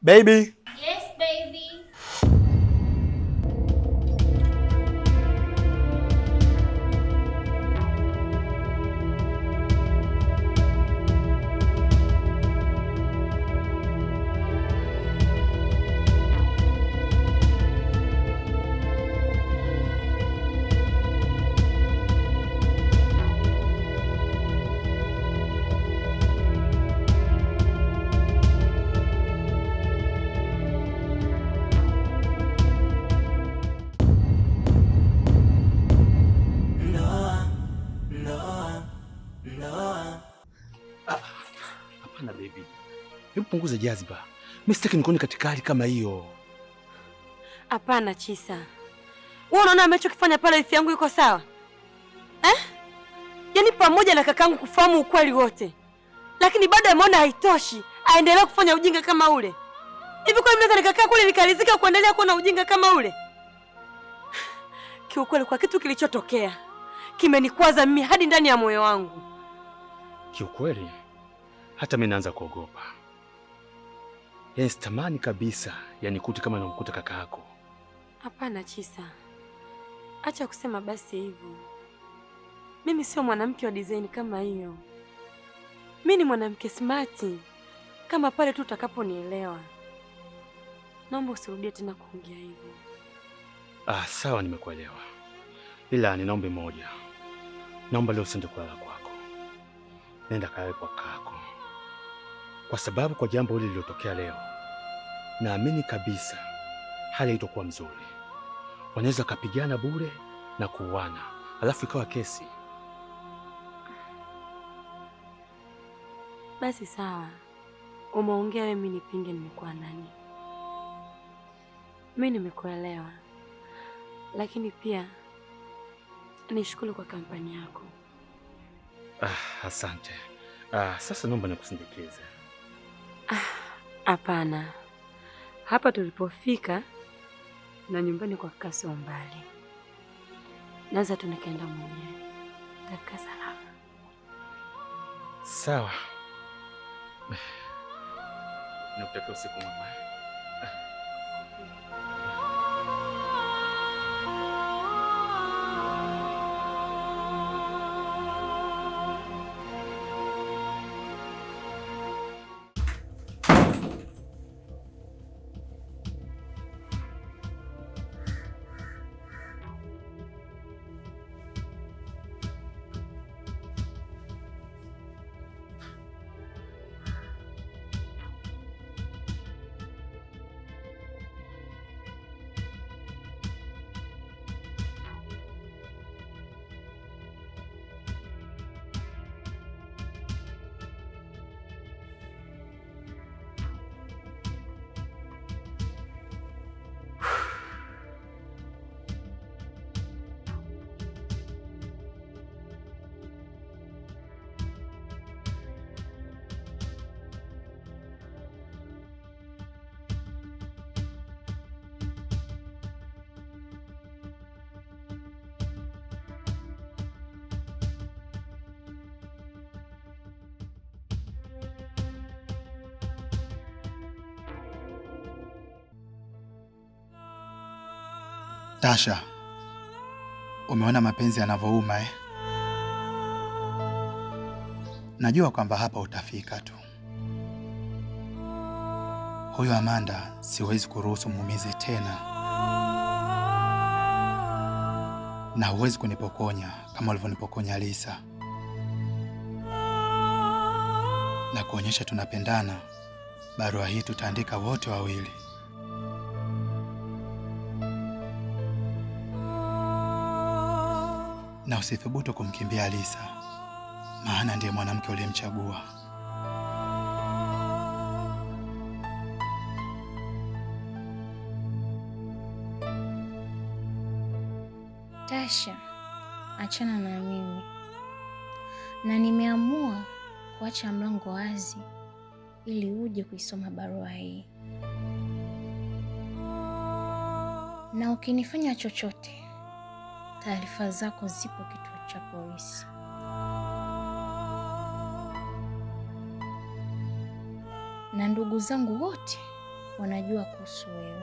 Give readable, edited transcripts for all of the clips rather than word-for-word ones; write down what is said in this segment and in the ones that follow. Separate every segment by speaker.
Speaker 1: Baby.
Speaker 2: Yes, baby.
Speaker 1: Hapana baby. Hebu punguza jaziba. Mimi sitaki nikuone katika hali kama hiyo.
Speaker 3: Hapana Chisa. Wewe unaona amechokifanya pale wifi yangu yuko sawa? Yaani pamoja na kakangu kufahamu ukweli wote. Lakini bado ameona haitoshi, aendelea kufanya ujinga kama ule. Hivi kwa nini naweza nikakaa kule nikalizika kuendelea kuona ujinga kama ule? Kiukweli kwa kitu kilichotokea kimenikwaza mimi hadi ndani ya moyo wangu.
Speaker 1: Kiukweli hata mimi naanza kuogopa. Yaani sitamani kabisa yanikute kama namkuta kaka yako.
Speaker 3: Hapana Chisa. Acha kusema basi hivyo. Mimi sio mwanamke wa design kama hiyo. Mimi ni mwanamke smart. Kama pale tu utakaponielewa. Naomba usirudie tena kuongea hivyo.
Speaker 1: Sawa nimekuelewa. Ila ninaomba moja. Naomba leo usiende kulala kwako. Nenda kae kwa kako. Kwa sababu kwa jambo hili lililotokea leo, naamini kabisa hali haitakuwa mzuri. Wanaweza kupigana bure na kuuana, alafu ikawa kesi.
Speaker 3: Basi sawa. Umeongea wewe, mimi nipinge nimekuwa nani? Mimi nimekuelewa. Lakini pia nishukuru kwa kampani yako.
Speaker 1: Asante. Sasa naomba nikusindikize.
Speaker 3: Hapana. Hapa tulipofika na nyumbani kwa kaka sio mbali. Naweza tu nikaenda mwenyewe. Tafika salama.
Speaker 1: Sawa. Nakutakia usiku mwema.
Speaker 4: Tasha, umeona mapenzi yanavyouma eh? Najua kwamba hapa utafika tu. Huyo Amanda siwezi kuruhusu muumize tena. Na huwezi kunipokonya kama ulivyonipokonya Lisa. Na kuonyesha tunapendana, barua hii tutaandika wote wawili. Na usithubutu kumkimbia Lisa, maana ndiye mwanamke uliyemchagua.
Speaker 2: Tasha, achana na mimi. Na nimeamua kuacha mlango wazi ili uje kuisoma barua hii. Na ukinifanya chochote, taarifa zako zipo kituo cha polisi. Na ndugu zangu wote wanajua kuhusu wewe.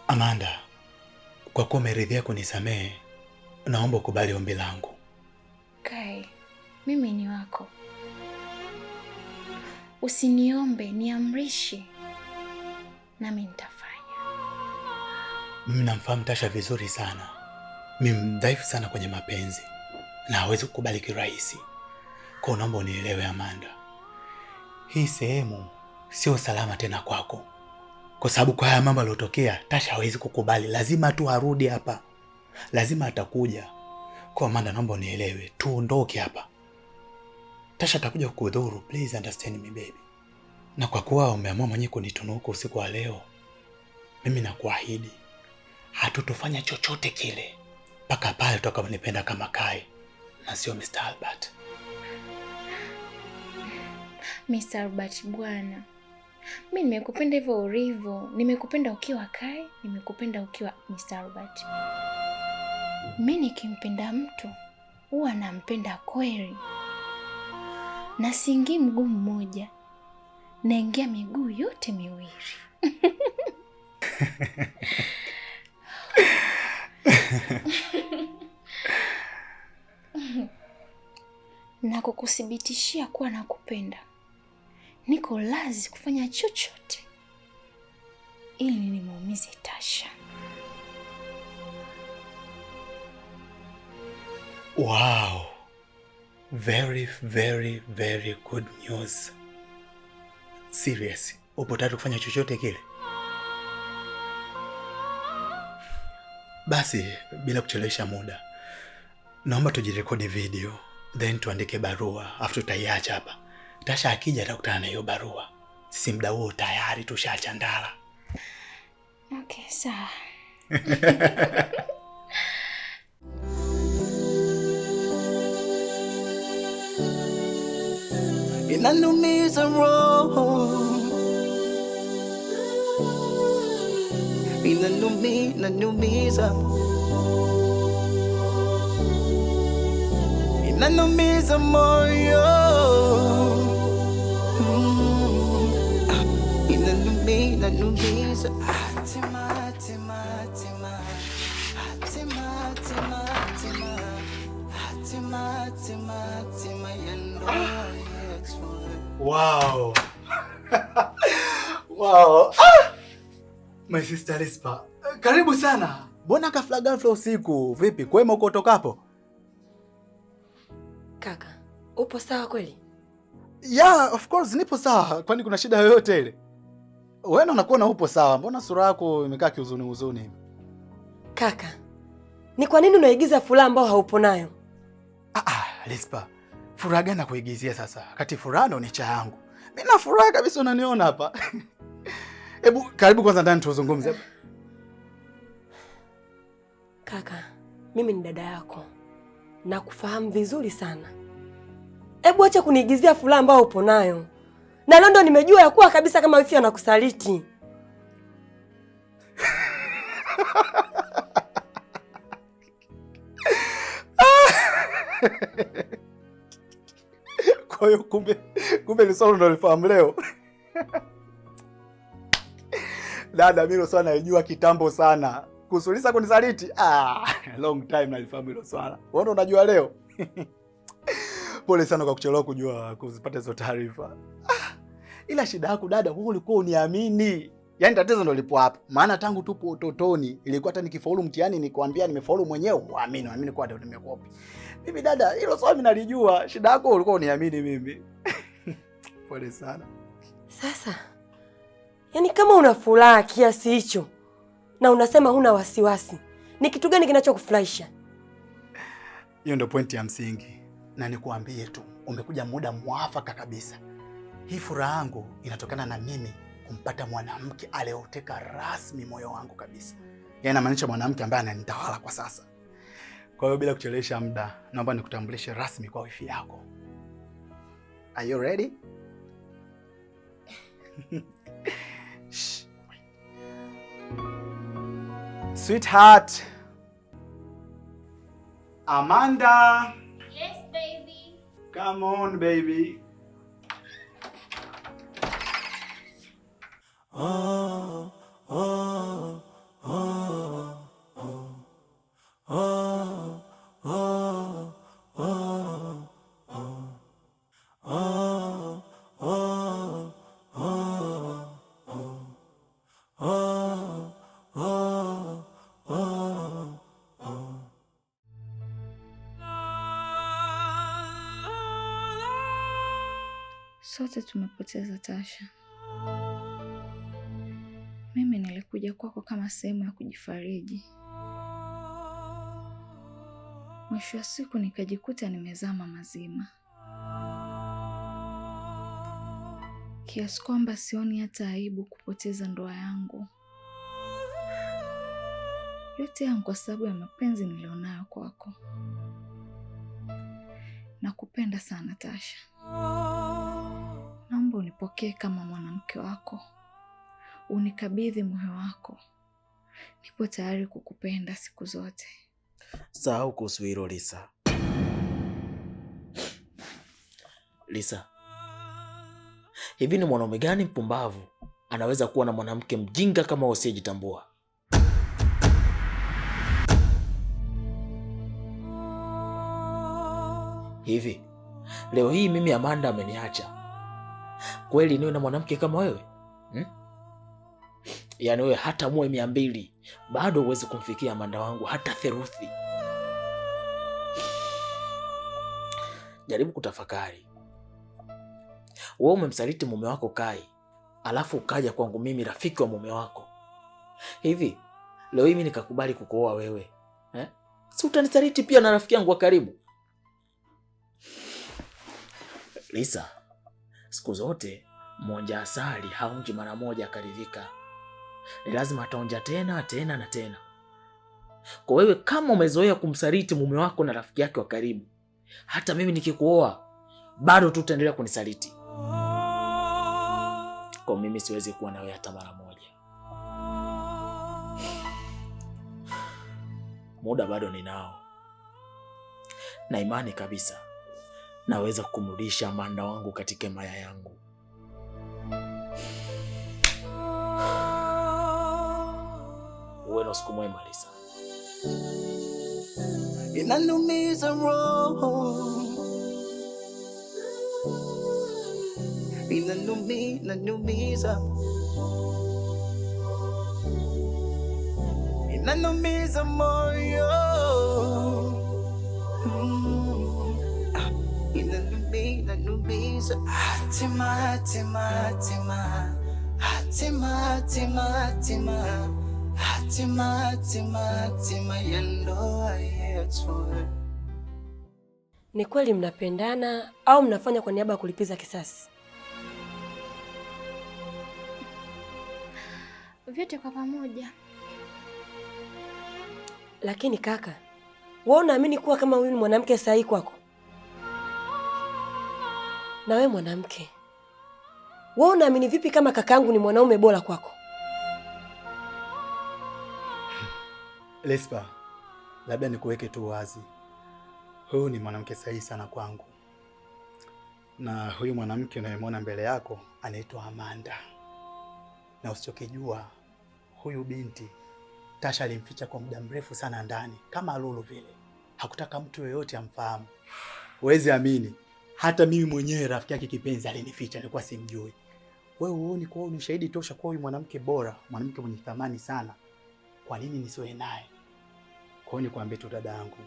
Speaker 4: Amanda, kwa kuwa umeridhia kunisamehe, naomba ukubali ombi langu.
Speaker 2: Kai, mimi ni wako. Usiniombe, niamrishe. Nami nitafanya.
Speaker 4: Mimi namfahamu Tasha vizuri sana. Mimi mdhaifu sana kwenye mapenzi na hawezi kukubali kirahisi. Kwa naomba unielewe Amanda. Hii sehemu sio salama tena kwako. Kwa sababu kwa haya mambo yaliyotokea, Tasha hawezi kukubali. Lazima tu arudi hapa. Lazima atakuja. Kwa Amanda, naomba unielewe. Tuondoke hapa. Tasha atakuja kukudhuru. Please understand me baby. Na kwa kuwa umeamua mwenyewe kunitunuku usiku wa leo, mimi nakuahidi hatutofanya chochote kile mpaka pale utakaponipenda kama Kai na sio Mr. Albert.
Speaker 2: Mr. Albert bwana. Mimi nimekupenda hivyo ulivyo. Nimekupenda ukiwa Kai, nimekupenda ukiwa Mr. Albert. Mimi nikimpenda mtu huwa nampenda kweli. Na siingii mguu mmoja. Naingia miguu yote miwili. Na kukuthibitishia kuwa nakupenda. Niko lazi kufanya chochote ili nimuumize Tasha.
Speaker 4: Wow. Very, very, very good news. Serious. Upo tayari kufanya chochote kile? Basi, bila kuchelewesha muda, naomba tujirekodi video, then tuandike barua, afu tutaiacha hapa. Tasha akija atakutana na hiyo barua. Sisi muda huo tayari tushachandala.
Speaker 2: Okay, sawa.
Speaker 5: Inanumiza roho, inanumiza, inanumiza moyo, inanumiza.
Speaker 4: Wow. Wow. My sister Rispa. Karibu sana. Mbona ghafla usiku? Vipi? Kwema uko utokapo?
Speaker 3: Kaka, upo sawa kweli?
Speaker 4: Yeah, of course nipo sawa. Kwani kuna shida yoyote ile? Wewe unakuwa na upo sawa. Mbona sura yako imekaa kihuzuni hivi?
Speaker 3: Kaka, ni kwa nini unaigiza furaha ambayo haupo nayo?
Speaker 4: Rispa. Furaha gani kuigizia sasa? Kati furaha ndo ni cha yangu. Mimi na furaha kabisa unaniona hapa. Hebu karibu kwanza ndani tuzungumze.
Speaker 3: Kaka, mimi ni dada yako. Na kufahamu vizuri sana. Hebu acha kuniigizia furaha ambayo upo nayo. Na leo ndo nimejua ya kuwa kabisa kama wifi anakusaliti.
Speaker 4: Kwa hiyo kumbe ni swala unalifahamu leo. Dada, mimi swala naijua kitambo sana. Kusulisa kunisaliti? Long time nalifahamu hilo swala. Wewe ndo unajua leo? Pole sana kwa kuchelewa kujua kuzipata hizo taarifa. Ila shida yako dada, wewe ulikuwa uniamini. Yaani tatizo ndo lipo hapo. Maana tangu tupo utotoni ilikuwa hata nikifaulu mtihani nikwambia nimefaulu mwenyewe, uamini kwa ndio nimekopi. Mimi dada, hilo swali mimi nalijua. Shida yako ulikuwa uniamini mimi. Pole sana.
Speaker 3: Sasa, yaani kama una furaha kiasi hicho na unasema huna wasiwasi, ni kitu gani kinachokufurahisha?
Speaker 4: Hiyo ndio pointi ya msingi. Na nikuambie tu, umekuja muda mwafaka kabisa. Hii furaha yangu inatokana na mimi kumpata mwanamke aliyoteka rasmi moyo wangu kabisa. Yaani inamaanisha mwanamke ambaye ananitawala kwa sasa. Kwa hiyo bila kuchelewesha muda, naomba nikutambulishe rasmi kwa wifi yako. Are you ready? Sweetheart.
Speaker 1: Amanda.
Speaker 2: Yes, baby.
Speaker 1: Come on, baby.
Speaker 5: Oh, oh, oh, oh, oh, oh, oh, oh, oh,
Speaker 2: Sote tumepoteza Tasha. Mimi nilikuja kwako kama sehemu ya kujifariji. Mwisho wa siku nikajikuta nimezama mazima, kiasi kwamba sioni hata aibu kupoteza ndoa yangu. Yote yangu kwa sababu ya mapenzi nilionayo kwako. Nakupenda sana Tasha. Naomba unipokee kama mwanamke wako. Unikabidhi moyo wako. Nipo tayari kukupenda siku zote.
Speaker 6: Sahau kuhusu hilo Lisa. Lisa, hivi ni mwanaume gani mpumbavu anaweza kuwa na mwanamke mjinga kama usiyejitambua? Hivi leo hii mimi Amanda ameniacha, kweli niwe na mwanamke kama wewe? Yaani wewe hata muwe 200 bado huwezi kumfikia Amanda wangu hata theluthi. Jaribu kutafakari. Wewe umemsaliti mume wako Kai, alafu ukaja kwangu mimi rafiki wa mume wako. Hivi leo hii mimi nikakubali kukuoa wewe, si utanisaliti pia na rafiki yangu wa karibu? Lisa, siku zote mwonja asali haonji mara moja akaridhika. Ni lazima ataonja tena tena na tena. Kwa wewe kama umezoea kumsaliti mume wako na rafiki yake wa karibu, hata mimi nikikuoa bado tu utaendelea kunisaliti. Kwa mimi siwezi kuwa na wewe hata mara moja. Muda bado ninao, na imani kabisa naweza kumrudisha Amanda wangu katika maya yangu. Uwe na siku mwema Lisa.
Speaker 5: Inanumiza roho, inanumiza, inanumiza moyo, inanumiza. Hatima, hatima, hatima, hatima, hatima, hatima, hatima, hatima, hatima ya ndoa yetu.
Speaker 3: Ni kweli mnapendana au mnafanya kwa niaba ya kulipiza kisasi?
Speaker 2: Vyote kwa pamoja.
Speaker 3: Lakini kaka, wewe unaamini kuwa kama huyu ni mwanamke sahihi kwako? Na wewe mwanamke, wewe unaamini vipi kama kakangu ni mwanaume bora kwako?
Speaker 4: Lespa, labda nikuweke tu wazi. Huyu ni mwanamke sahihi sana kwangu. Na huyu mwanamke unayemwona mbele yako anaitwa Amanda. Na usichokijua, huyu binti Tasha alimficha kwa muda mrefu sana ndani, kama lulu vile. Hakutaka mtu yeyote amfahamu. Huwezi amini, hata mimi mwenyewe rafiki yake kipenzi alinificha, nilikuwa simjui. Wewe uone kwa ni ushahidi tosha kwa huyu mwanamke bora, mwanamke mwenye thamani sana. Kwa nini nisiwe naye? Kwa hiyo nikwambie tu dada yangu,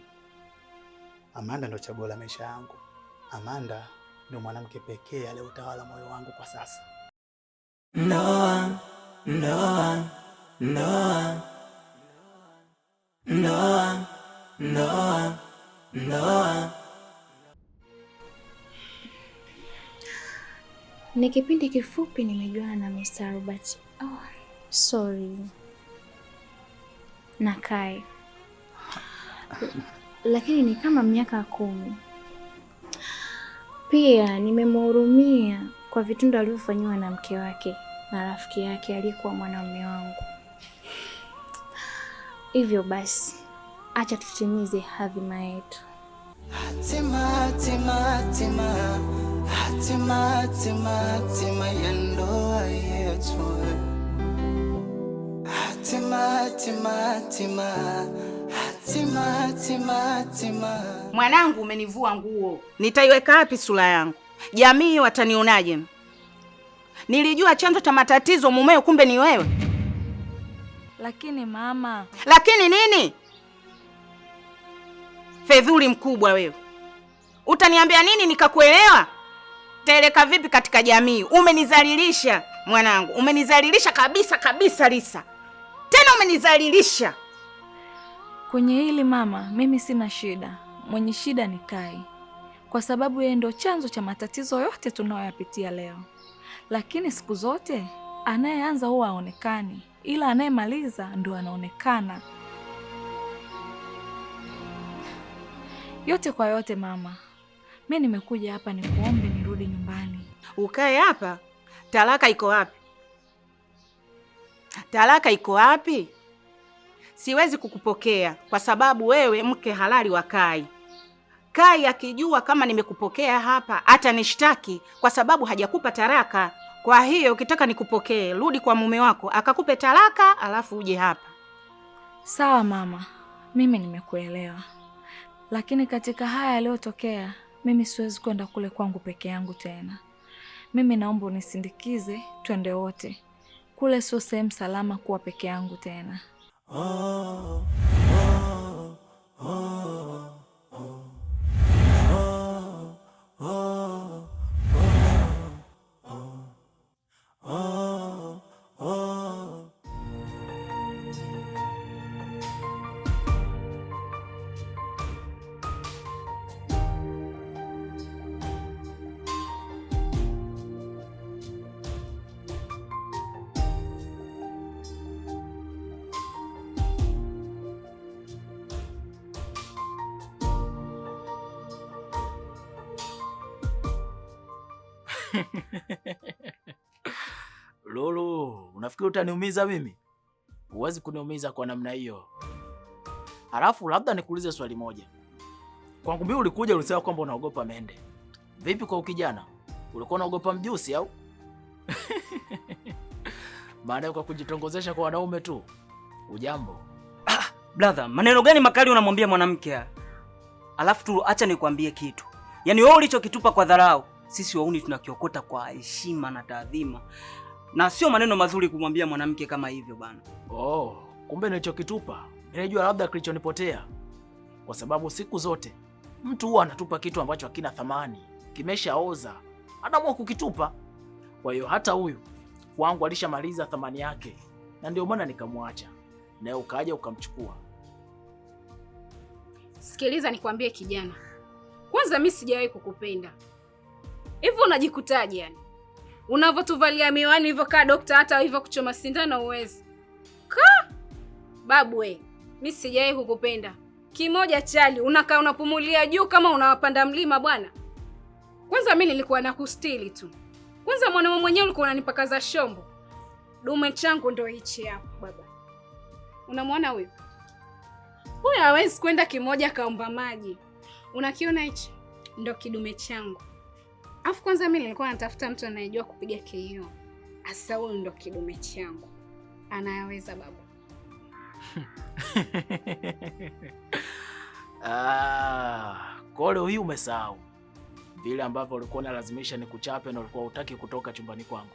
Speaker 4: Amanda ndo chaguo la maisha yangu. Amanda ndio mwanamke pekee aliyetawala moyo wangu kwa sasa.
Speaker 5: No, no, no, no, no, no.
Speaker 2: Ni kipindi kifupi nimejuana na Mr. Robert. Sorry. Na Kai. Lakini ni kama miaka 10. Pia nimemhurumia kwa vitendo alivyofanywa na mke wake na rafiki yake aliyekuwa mwanaume wangu. Hivyo basi, acha tutimize hadhima yetu.
Speaker 5: Hatima, hatima, hatima, hatima, hatima, hatima ya ndoa yetu. Hatima, hatima, hatima, hatima, hatima, hatima.
Speaker 7: Mwanangu, umenivua nguo, nitaiweka wapi sura yangu? Jamii watanionaje? Nilijua chanzo cha matatizo mumeo, kumbe ni wewe.
Speaker 2: Lakini mama...
Speaker 7: Lakini nini? Fedhuli mkubwa wewe. Utaniambia nini nikakuelewa? Taeleka vipi katika jamii? Umenizalilisha mwanangu, umenizalilisha kabisa kabisa Lisa. Tena umenizalilisha.
Speaker 2: Kwenye hili mama, mimi sina shida. Mwenye shida ni Kai, kwa sababu yeye ndio chanzo cha matatizo yote tunayoyapitia leo. Lakini siku zote anayeanza huwa haonekani, ila anayemaliza ndio anaonekana. Yote kwa yote mama, mimi nimekuja hapa nikuombe nirudi nyumbani.
Speaker 7: Ukae hapa? Talaka iko wapi? Talaka iko wapi? Siwezi kukupokea kwa sababu wewe mke halali wa Kai. Kai akijua kama nimekupokea hapa atanishtaki kwa sababu hajakupa talaka. Kwa hiyo ukitaka nikupokee, rudi kwa mume wako akakupe talaka alafu uje hapa.
Speaker 2: Sawa mama, mimi nimekuelewa. Lakini katika haya yaliyotokea, mimi siwezi kwenda kule kwangu peke yangu tena. Mimi naomba unisindikize twende wote. Kule sio sehemu salama kuwa peke yangu tena.
Speaker 6: Lulu, unafikiri utaniumiza mimi? Huwezi kuniumiza kwa namna hiyo. Halafu labda nikuulize swali moja. Kwangu mimi ulikuja ulisema kwamba unaogopa mende. Vipi kwa ukijana? Ulikuwa unaogopa mjusi au? Baada kwa kujitongozesha kwa wanaume tu. Ujambo.
Speaker 8: Brother, maneno gani makali unamwambia mwanamke? Alafu tu acha nikwambie kitu. Yaani wewe ulichokitupa kwa dharau, sisi wauni tunakiokota kwa heshima na taadhima. Na sio maneno mazuri kumwambia mwanamke kama hivyo bana.
Speaker 6: Oh, kumbe nilichokitupa. Nilijua labda kilichonipotea. Kwa sababu siku zote mtu huwa anatupa kitu ambacho hakina thamani, kimeshaoza, anaamua kukitupa. Kwa hiyo hata huyu wangu alishamaliza thamani yake, na ndio maana nikamwacha. Naye ukaja ukamchukua.
Speaker 9: Sikiliza nikwambie kijana. Kwanza mimi sijawahi kukupenda. Hivyo unajikutaje yani? Unavotuvalia miwani hivyo kaa dokta, hata hivyo kuchoma sindano uwezi. Babu we, mimi sijawahi kukupenda. Kimoja chali, unakaa unapumulia juu kama unawapanda mlima bwana. Kwanza mimi nilikuwa nakustili tu. Kwanza mwanaume mwenyewe ulikuwa unanipakaza shombo. Dume changu ndo hichi hapo baba. Unamwona huyu? Huyu hawezi kwenda kimoja kaomba maji. Unakiona hichi? Ndo kidume changu. Afu kwanza mimi nilikuwa natafuta mtu anayejua kupiga KO. Asa huyu ndo kidume changu. Anayaweza baba.
Speaker 6: Kwa leo hii umesahau vile ambavyo ulikuwa unalazimisha nikuchape na ulikuwa hutaki kutoka chumbani kwangu.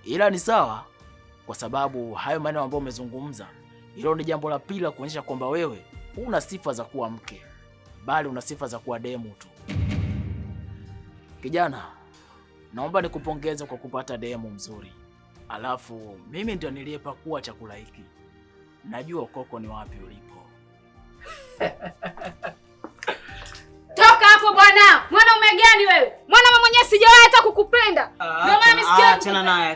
Speaker 6: Ila ni sawa, kwa sababu hayo maneno ambayo umezungumza, hilo ni jambo la pili kuonyesha kwamba wewe una sifa za kuwa mke, bali una sifa za kuwa demu tu. Kijana, naomba nikupongeze kwa kupata demu mzuri. Alafu mimi ndio niliyepakua chakula hiki. Najua ukoko ni wapi ulipo.
Speaker 9: Toka hapo bwana! Mwanaume gani wewe? Mwanaume mwenyewe sijawahi hata kukupenda. Ndio maana msikia.
Speaker 8: Achana naye.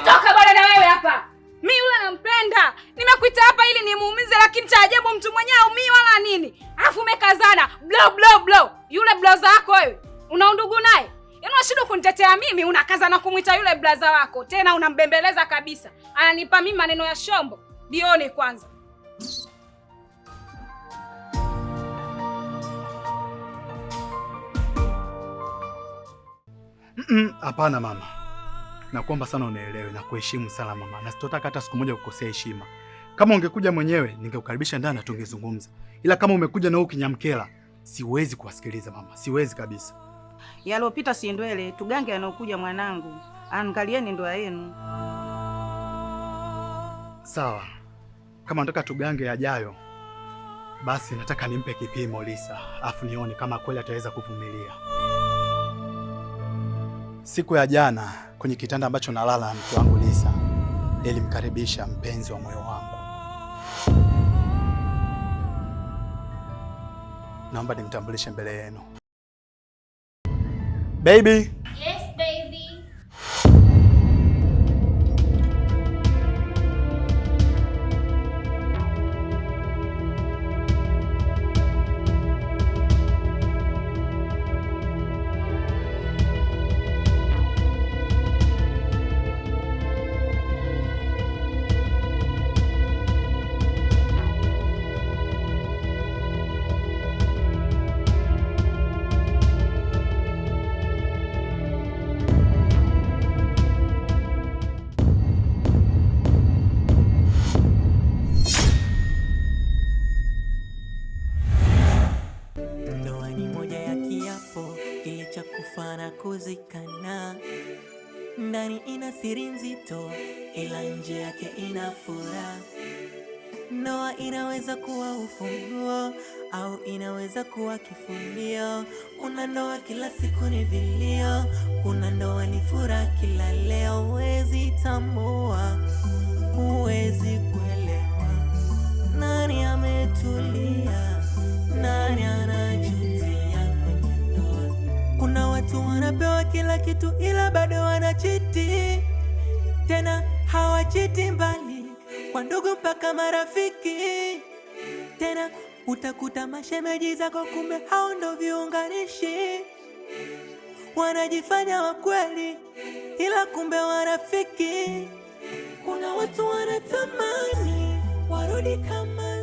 Speaker 9: Toka bwana na wewe hapa. Mimi yule nampenda. Nimekuita hapa ili nimuumize, lakini cha ajabu mtu mwenyewe aumii wala nini. Alafu umekazana. Blow. Yule blaza wako wewe. Una undugu naye? Yaani unashindwa kunitetea mimi, unakazana kumuita yule blaza wako. Tena unambembeleza kabisa. Ananipa mimi maneno ya shombo. Dione kwanza.
Speaker 1: Hapana mama, nakuomba sana unielewe na kuheshimu sana mama, na sitotaka hata siku moja kukosea heshima. Kama ungekuja mwenyewe ningekukaribisha ndani na tungezungumza, ila kama umekuja na huyu kinyamkela, siwezi kuwasikiliza mama, siwezi kabisa.
Speaker 7: Yalopita si ndwele, tugange anaokuja mwanangu. Angalieni ndoa yenu.
Speaker 1: Sawa, kama nataka tugange yajayo, basi nataka nimpe kipimo Lisa, afu nione kama kweli ataweza kuvumilia. Siku ya jana kwenye kitanda ambacho nalala na mke wangu Lisa, nilimkaribisha mpenzi wa moyo wangu. Naomba nimtambulishe mbele yenu. Baby.
Speaker 10: Yes, baby.
Speaker 5: Kuzikana ndani ina siri nzito, ila nje yake ina furaha. Ndoa inaweza kuwa ufunguo au inaweza kuwa kifunio. Kuna ndoa kila siku ni vilio, kuna ndoa ni furaha kila leo. Huwezi tambua, huwezi kuelewa nani ametulia, nani anajutia kwenye ndoa. Kuna watu wanapewa kila kitu ila bado wanachiti, tena hawachiti mbali, kwa ndugu mpaka marafiki. Tena utakuta mashemeji zako kumbe hao ndo viunganishi, wanajifanya wa kweli ila kumbe warafiki. Kuna watu wanatamani warudi kama